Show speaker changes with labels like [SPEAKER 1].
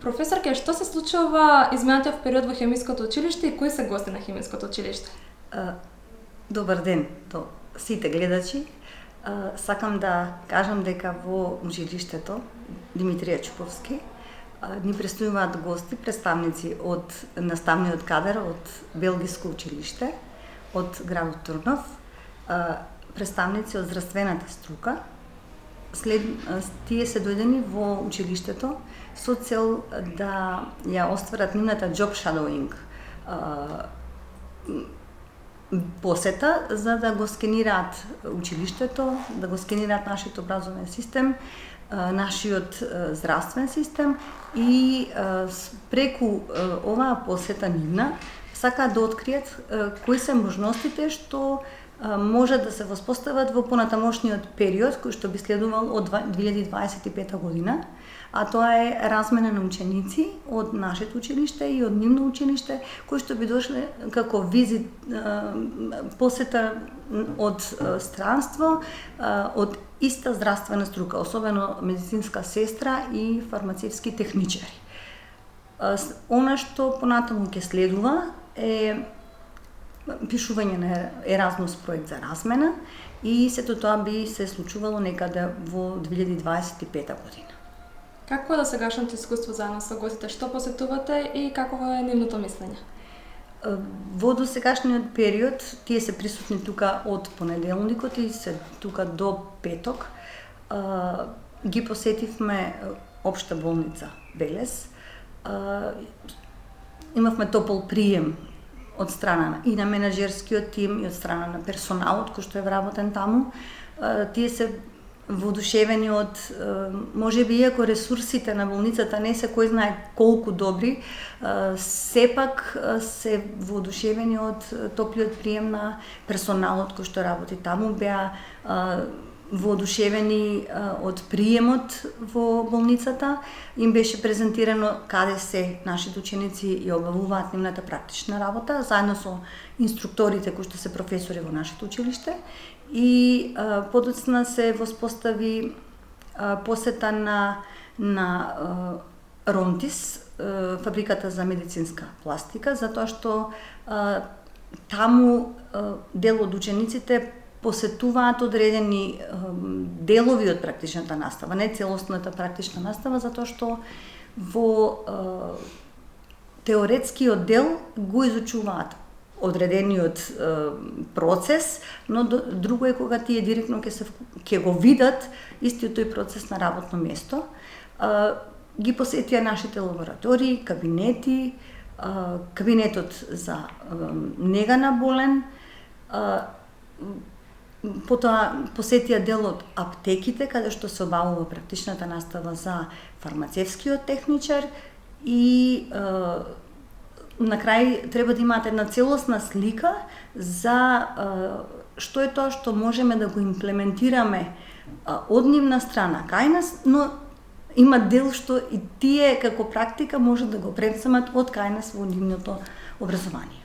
[SPEAKER 1] Професорке, што се случува изминатиот период во хемиското училиште и кои се гости на хемиското училиште?
[SPEAKER 2] Добар ден до сите гледачи. Сакам да кажам дека во училиштето Димитрија Чуповски ни престојуваат гости, представници од наставниот кадар од Белгиско училиште, од градот Турнов, представници од здравствената струка. Тие се дојдени во училиштето со цел да ја остварат нивната job shadowing посета, за да го скенираат училиштето, да го скенираат нашиот образовен систем, нашиот здравствен систем и преку оваа посета нивна сакаат да откријат кои се можностите што може да се воспостават во понатамошниот период кој што би следувал од 2025 година, а тоа е размена на ученици од нашето училиште и од нивно училиште, кои што би дошле како визит, посета од странство, од иста здравствена струка, особено медицинска сестра и фармацевски техничари. Она што понатаму ќе следува е пишување на Еразмус проект за размена и сето тоа би се случувало некаде во 2025 година.
[SPEAKER 1] Какво е досегашното искуство заедно со гостите? Што посетувате и какво е нивното мислење?
[SPEAKER 2] Во досегашниот период тие се присутни тука од понеделникот и се тука до петок. Ги посетивме Општа болница Велес. Имавме топол прием од страна и на менаџерскиот тим и од страна на персоналот кој што е вработен таму. Тие се воодушевени од, можеби иако ресурсите на болницата не се кој знае колку добри, сепак се воодушевени од топлиот прием на персоналот кој што работи таму, беа воодушевени од приемот во болницата, им беше презентирано каде се нашите ученици и обавуваат нивната практична работа, заедно со инструкторите кои што се професори во нашето училиште и подоцна се воспостави посета на Ронтис, фабриката за медицинска пластика, затоа што таму дел од учениците посетуваат одредени делови од практичната настава, не целосната практична настава, затоа што во теоретскиот дел го изучуваат одредениот процес, но друго е кога тие директно ќе го видат истиот тој процес на работно место. Ги посетија нашите лаборатории, кабинети, кабинетот за нега на болен, потоа посетија дел од аптеките, каде што се обавува практичната настава за фармацевскиот техничар и на крај треба да имаат една целосна слика за што е тоа што можеме да го имплементираме од нивна страна кај нас, но има дел што и тие како практика може да го преземат од кај нас во нивното образование.